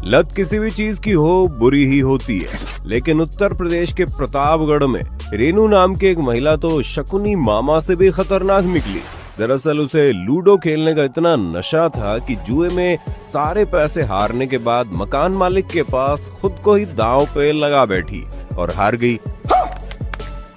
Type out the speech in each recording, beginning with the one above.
लत किसी भी चीज की हो बुरी ही होती है, लेकिन उत्तर प्रदेश के प्रतापगढ़ में रेनू नाम की एक महिला तो शकुनी मामा से भी खतरनाक निकली। दरअसल उसे लूडो खेलने का इतना नशा था कि जुए में सारे पैसे हारने के बाद मकान मालिक के पास खुद को ही दांव पे लगा बैठी और हार गई,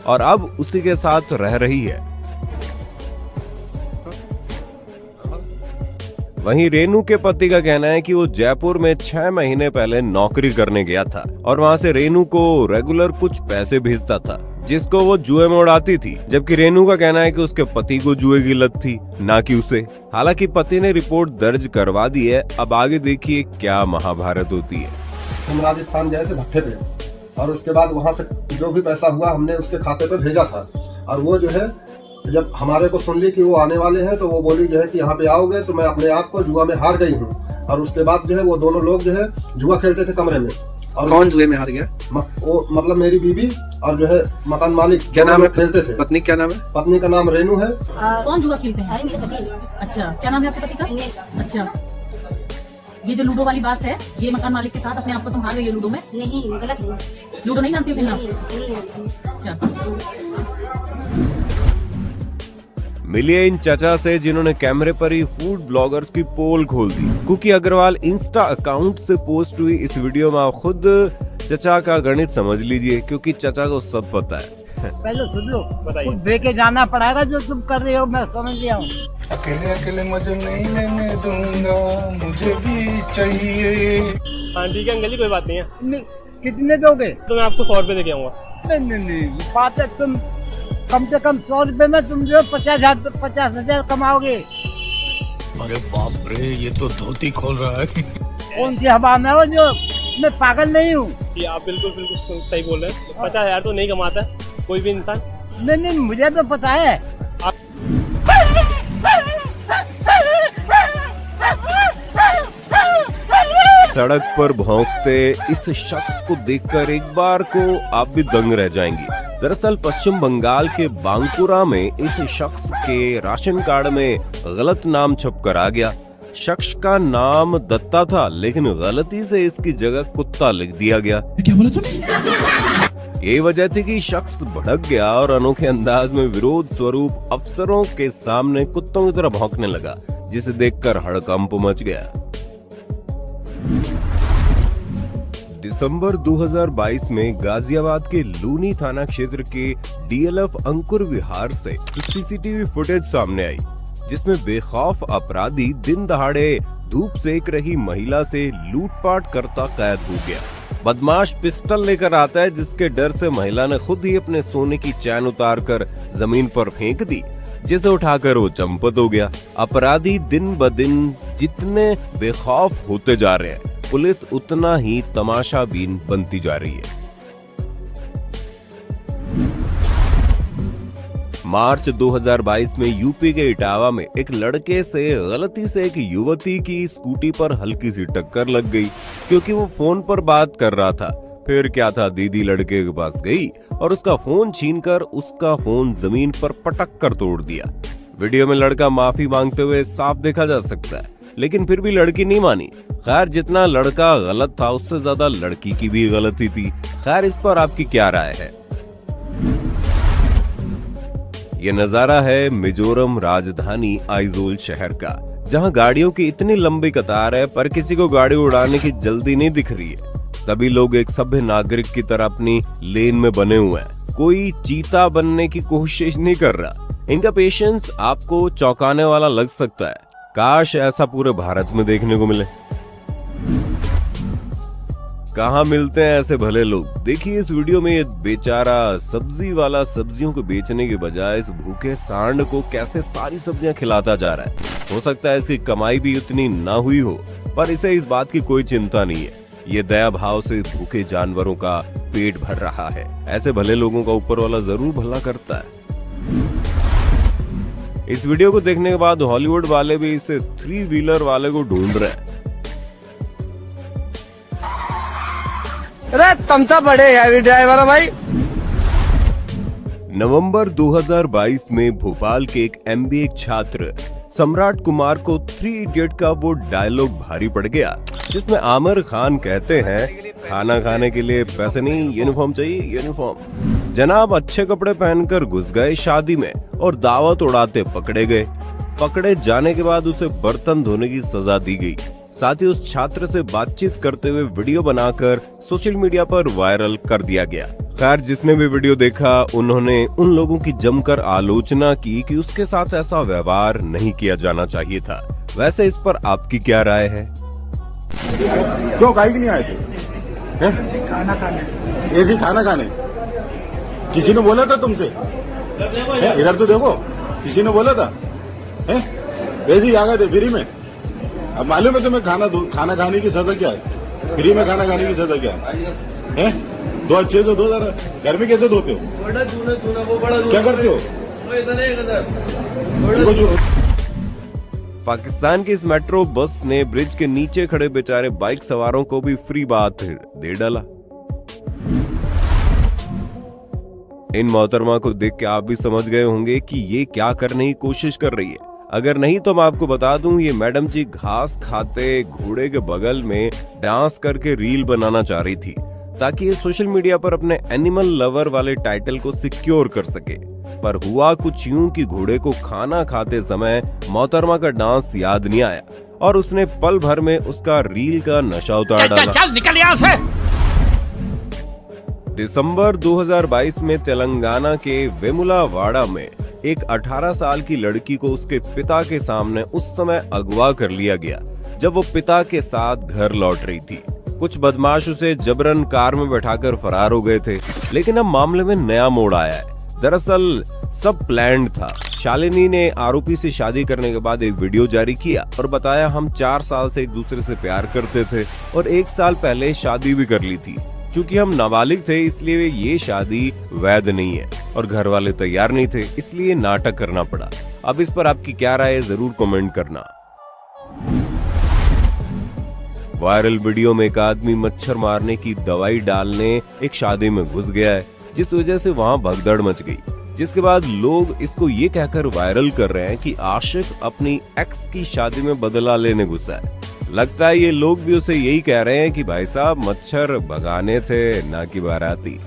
और अब उसी के साथ रह रही है। वहीं रेनू के पति का कहना है कि वो जयपुर में 6 महीने पहले नौकरी करने गया था और वहां से रेनू को रेगुलर कुछ पैसे भेजता था जिसको वो जुए में उड़ाती थी, जबकि रेनू का कहना है कि उसके पति को जुए की लत थी, ना कि उसे। हालांकि पति ने रिपोर्ट दर्ज करवा दी है। अब आगे देखिए क्या महाभारत होती है। हम राजस्थान गए थे भट्टे पे, और उसके बाद वहाँ से जो भी पैसा हुआ हमने उसके खाते पे भेजा था, और वो जो है जब हमारे को सुन ली कि वो आने वाले हैं तो वो बोली जो है कि यहाँ पे आओगे तो मैं अपने आप को जुआ में हार गई हूँ। और उसके बाद जो है वो दोनों लोग जो है जुआ खेलते थे कमरे में। और कौन जुए में हार गया? वो मतलब मेरी बीवी और जो है मकान मालिक क्या नाम है? खेलते थे। पत्नी क्या नाम है? पत्नी का नाम रेनू है। कौन जुआ खेलते हैं? अच्छा, क्या नाम है आपके पति का? अच्छा, ये जो लूडो वाली बात है, ये मकान मालिक के साथ अपने आप को तुम हार गई लूडो में? नहीं, गलत है। लूडो नहीं जानती हो खेलना? मिलिए इन चचा से जिन्होंने कैमरे पर ही फूड ब्लॉगर्स की पोल खोल दी। कुकी अग्रवाल इंस्टा अकाउंट से पोस्ट हुई इस वीडियो में आप खुद चचा का गणित समझ लीजिए, क्योंकि चचा को सब पता है। पहले सुन लो, कुछ दे के जाना पड़ेगा जो तुम कर रहे हो, मैं समझ लिया हूँ। अकेले अकेले मजे नहीं लेने दूंगा, मुझे भी चाहिए। हाँ ठीक है अंकल जी, कोई बात नहीं है। कितने दोगे? तो मैं आपको 100 रुपए दे के आऊंगा। नहीं, बात है, तुम कम से कम 100 रुपए में तुम जो 50,000 कमाओगे। अरे बाप रे, ये तो धोती खोल रहा है। कौन सी हवा में हो जो? मैं पागल नहीं हूँ जी, आप बिल्कुल सही बोल रहे हैं। 50,000 तो नहीं कमाता कोई भी इंसान। नहीं, मुझे तो पता है। सड़क पर भौंकते इस शख्स को देखकर एक बार को आप भी दंग रह जाएंगी। दरअसल पश्चिम बंगाल के बांकुरा में इस शख्स के राशन कार्ड में गलत नाम छप कर आ गया। शख्स का नाम दत्ता था, लेकिन गलती से इसकी जगह कुत्ता लिख दिया गया। क्या बोला तूने? यही वजह थी कि शख्स भड़क गया और अनोखे अंदाज में विरोध स्वरूप अफसरों के सामने कुत्तों की तरह भौंकने लगा, जिसे देखकर हड़कंप मच गया। दिसंबर 2022 में गाजियाबाद के लूनी थाना क्षेत्र के डीएलएफ अंकुर विहार से सीसीटीवी फुटेज सामने आई, जिसमें बेखौफ अपराधी दिन दहाड़े धूप सेक रही महिला से लूटपाट करता कैद हो गया। बदमाश पिस्टल लेकर आता है, जिसके डर से महिला ने खुद ही अपने सोने की चैन उतारकर जमीन पर फेंक दी, जिसे उठाकर वो चंपत हो गया। अपराधी दिन ब दिन जितने बेखौफ होते जा रहे हैं, पुलिस उतना ही तमाशाबीन बनती जा रही है। मार्च 2022 में यूपी के इटावा में एक लड़के से गलती से एक युवती की स्कूटी पर हल्की सी टक्कर लग गई, क्योंकि वो फोन पर बात कर रहा था। फिर क्या था, दीदी लड़के के पास गई और उसका फोन छीनकर उसका फोन जमीन पर पटक कर तोड़ दिया। वीडियो में लड़का माफी मांगते हुए साफ देखा जा सकता है, लेकिन फिर भी लड़की नहीं मानी। खैर, जितना लड़का गलत था उससे ज्यादा लड़की की भी गलती थी। खैर, इस पर आपकी क्या राय है? ये नजारा है मिजोरम राजधानी आइजोल शहर का, जहां गाड़ियों की इतनी लंबी कतार है, पर किसी को गाड़ी उड़ाने की जल्दी नहीं दिख रही है। सभी लोग एक सभ्य नागरिक की तरह अपनी लेन में बने हुए हैं। कोई चीता बनने की कोशिश नहीं कर रहा। इनका पेशेंस आपको चौंकाने वाला लग सकता है। काश ऐसा पूरे भारत में देखने को मिले। कहाँ मिलते हैं ऐसे भले लोग? देखिए इस वीडियो में ये बेचारा सब्जी वाला सब्जियों को बेचने के बजाय इस भूखे सांड को कैसे सारी सब्जियां खिलाता जा रहा है। हो सकता है इसकी कमाई भी उतनी ना हुई हो, पर इसे इस बात की कोई चिंता नहीं है। ये दया भाव से भूखे जानवरों का पेट भर रहा है। ऐसे भले लोगों का ऊपर वाला जरूर भला करता है। इस वीडियो को देखने के बाद हॉलीवुड वाले भी इस 3 व्हीलर वाले को ढूंढ रहे हैं। अरे तुम तो बड़े हैवी ड्राइवर हो भाई। नवंबर 2022 में भोपाल के एक MBA छात्र सम्राट कुमार को 3 इडियट का वो डायलॉग भारी पड़ गया जिसमें आमिर खान कहते हैं खाना खाने के लिए पैसे नहीं, यूनिफॉर्म चाहिए यूनिफॉर्म। जनाब अच्छे कपड़े पहनकर घुस गए शादी में और दावत उड़ाते पकड़े गए। पकड़े जाने के बाद उसे बर्तन धोने की सजा दी गई। साथ ही उस छात्र से बातचीत करते हुए वीडियो बनाकर सोशल मीडिया पर वायरल कर दिया गया। खैर जिसने भी वीडियो देखा उन्होंने उन लोगों की जमकर आलोचना की कि उसके साथ ऐसा व्यवहार नहीं किया जाना चाहिए था। वैसे इस पर आपकी क्या राय है? क्यों काहे के नहीं आए थे? खाना खाने किसी ने बोला था तुमसे? इधर तो देखो, किसी ने बोला था? ऐसे आ गए थे फ्री में। अब मालूम है तुम्हें खाना खाने की सजा क्या है? फ्री में खाना खाने की सजा क्या है? दो अच्छे से 2000 घर में कैसे धोते हो? क्या करते हो? पाकिस्तान की इस मेट्रो बस ने ब्रिज के नीचे खड़े बेचारे बाइक सवारों को भी फ्री बात दे डाला। इन मोहतरमा को देख के आप भी समझ गए होंगे कि ये क्या करने की कोशिश कर रही है। अगर नहीं तो मैं आपको बता दूं, ये मैडम जी घास खाते घोड़े के बगल में डांस करके रील बनाना चाह रही थी ताकि ये सोशल मीडिया पर अपने एनिमल लवर वाले टाइटल को सिक्योर कर सके। पर हुआ कुछ यूं कि घोड़े को खाना खाते समय मोहतरमा का डांस याद नहीं आया और उसने पल भर में उसका रील का नशा उतार डाला। चल निकल यहाँ से। दिसंबर 2022 में तेलंगाना के वेमुलावाड़ा में एक 18 साल की लड़की को उसके पिता के सामने उस समय अगवा कर लिया गया जब वो पिता के साथ घर लौट रही थी। कुछ बदमाश उसे जबरन कार में बैठाकर फरार हो गए थे। लेकिन अब मामले में नया मोड़ आया है। दरअसल सब प्लान्ड था। शालिनी ने आरोपी से शादी करने के बाद एक वीडियो जारी किया और बताया हम 4 साल से एक दूसरे से प्यार करते थे और 1 साल पहले शादी भी कर ली थी। चूंकि हम नाबालिग थे इसलिए ये शादी वैध नहीं है और घर वाले तैयार नहीं थे, इसलिए नाटक करना पड़ा। अब इस पर आपकी क्या राय है जरूर कमेंट करना। वायरल वीडियो में एक आदमी मच्छर मारने की दवाई डालने एक शादी में घुस गया है जिस वजह से वहां भगदड़ मच गई, जिसके बाद लोग इसको ये कहकर वायरल कर रहे हैं कि आशिक अपनी एक्स की शादी में बदला लेने घुसा है। लगता है ये लोग भी उसे यही कह रहे हैं कि भाई साहब मच्छर भगाने थे ना कि बाराती।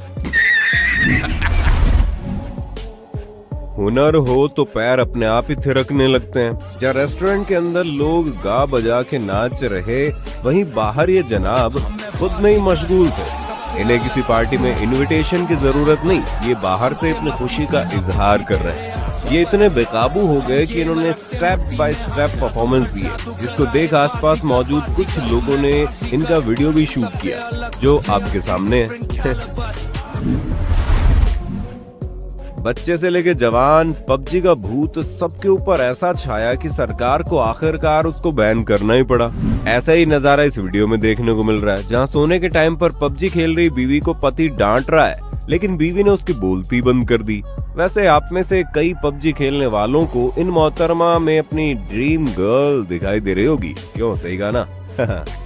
हुनर हो तो पैर अपने आप ही थिरकने लगते हैं। जहाँ रेस्टोरेंट के अंदर लोग गा बजा के नाच रहे, वहीं बाहर ये जनाब खुद में ही मशगूल थे। इन्हें किसी पार्टी में इनविटेशन की जरूरत नहीं, ये बाहर से अपनी खुशी का इजहार कर रहे हैं। ये इतने बेकाबू हो गए कि इन्होंने स्टेप बाय स्टेप परफॉर्मेंस दी है, जिसको देख आसपास मौजूद कुछ लोगों ने इनका वीडियो भी शूट किया जो आपके सामने है। बच्चे से लेके जवान, पबजी का भूत सबके ऊपर ऐसा छाया कि सरकार को आखिरकार उसको बैन करना ही पड़ा। ऐसा ही नजारा इस वीडियो में देखने को मिल रहा है, जहां सोने के टाइम पर पबजी खेल रही बीवी को पति डांट रहा है, लेकिन बीवी ने उसकी बोलती बंद कर दी। वैसे आप में से कई पबजी खेलने वालों को इन मोहतरमा में अपनी ड्रीम गर्ल दिखाई दे रही होगी। क्यों, सही गाना?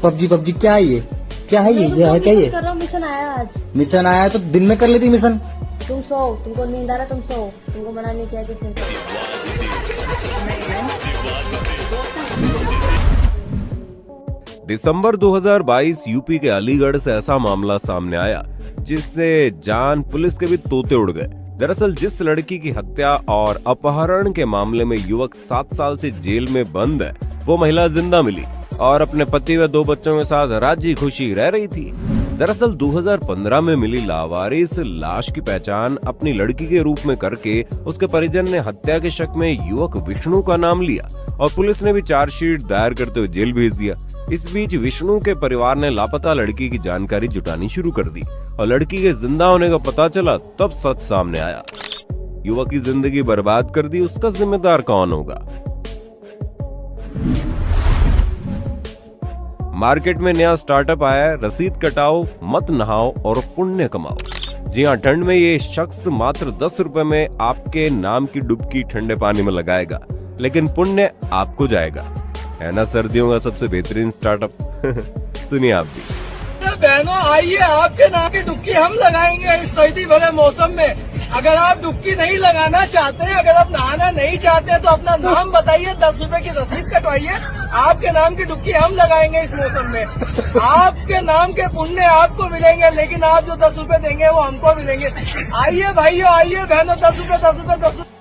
पबजी क्या है ये? क्या है ये है क्या ये? कर रहा हूँ, मिशन आया आज। मिशन आया है तो दिन में कर लेती मिशन। तुम सो, तुमको नींद आ रहा, तुम सो, तुमको मना नहीं किया किसी ने। दिसंबर 2022 यूपी के अलीगढ़ से ऐसा मामला सामने आया जिससे जान पुलिस के भी तोते उड़ गए। दरअसल जिस लड़की की हत्या और अपहरण के मामले में युवक 7 साल से जेल में बंद है, वो महिला जिंदा मिली और अपने पति व 2 बच्चों के साथ राजी खुशी रह रही थी। दरअसल 2015 में मिली लावारिस लाश की पहचान अपनी लड़की के रूप में करके उसके परिजन ने हत्या के शक में युवक विष्णु का नाम लिया और पुलिस ने भी चार्जशीट दायर करते हुए जेल भेज दिया। इस बीच विष्णु के परिवार ने लापता लड़की की जानकारी जुटानी शुरू कर दी और लड़की के जिंदा होने का पता चला तब सच सामने आया। युवक की जिंदगी बर्बाद कर दी, उसका जिम्मेदार कौन होगा? मार्केट में नया स्टार्टअप आया है, रसीद कटाओ, मत नहाओ और पुण्य कमाओ। जी हाँ, ठंड में ये शख्स मात्र 10 रुपए में आपके नाम की डुबकी ठंडे पानी में लगाएगा, लेकिन पुण्य आपको जाएगा। है ना सर्दियों का सबसे बेहतरीन स्टार्टअप। सुनिए आप भी। बहनों आइए, आपके नाम की डुबकी हम लगाएंगे इस सर्दी भरे मौसम में। अगर आप डुबकी नहीं लगाना चाहते हैं, अगर आप नहाना नहीं चाहते हैं, तो अपना नाम बताइए, 10 रुपए की रसीद कटवाइए, आपके नाम की डुबकी हम लगाएंगे इस मौसम में। आपके नाम के पुण्य आपको मिलेंगे, लेकिन आप जो 10 रुपए देंगे वो हमको मिलेंगे। आइए भाइयों, आइए बहनों, 10 रुपए 10 रुपए 10 रुपए।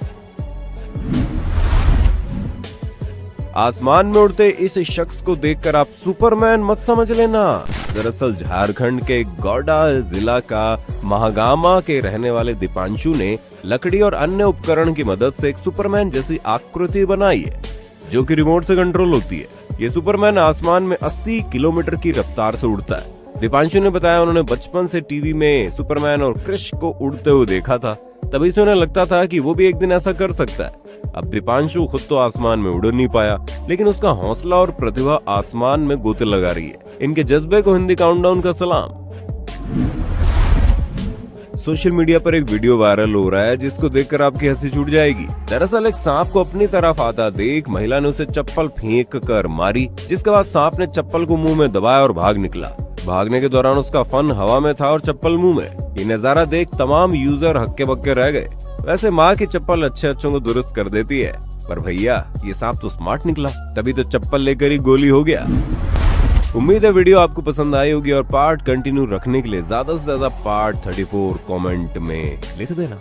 आसमान में उड़ते इस शख्स को देखकर आप सुपरमैन मत समझ लेना। दरअसल झारखंड के गौडा जिला का महागामा के रहने वाले दीपांशु ने लकड़ी और अन्य उपकरण की मदद से एक सुपरमैन जैसी आकृति बनाई है, जो कि रिमोट से कंट्रोल होती है। ये सुपरमैन आसमान में 80 किलोमीटर की रफ्तार से उड़ता है। दीपांशु ने बताया उन्होंने बचपन से टीवी में सुपरमैन और क्रिश को उड़ते हुए देखा था, तभी से उन्हें लगता था कि वो भी एक दिन ऐसा कर सकता है। अब दीपांशु खुद तो आसमान में उड़ नहीं पाया, लेकिन उसका हौसला और प्रतिभा आसमान में गोते लगा रही है। इनके जज्बे को हिंदी काउंटडाउन का सलाम। सोशल मीडिया पर एक वीडियो वायरल हो रहा है जिसको देखकर आपकी हंसी छूट जाएगी। दरअसल एक सांप को अपनी तरफ आता देख महिला ने उसे चप्पल फेंक कर मारी, जिसके बाद सांप ने चप्पल को मुंह में दबाया और भाग निकला। भागने के दौरान उसका फन हवा में था और चप्पल मुंह में। ये नजारा देख तमाम यूजर हक्के बक्के रह गए। वैसे माँ की चप्पल अच्छे अच्छों को दुरुस्त कर देती है, पर भैया ये सांप तो स्मार्ट निकला, तभी तो चप्पल लेकर ही गोली हो गया। उम्मीद है वीडियो आपको पसंद आई होगी और पार्ट कंटिन्यू रखने के लिए ज्यादा से ज्यादा पार्ट 34 कमेंट में लिख देना।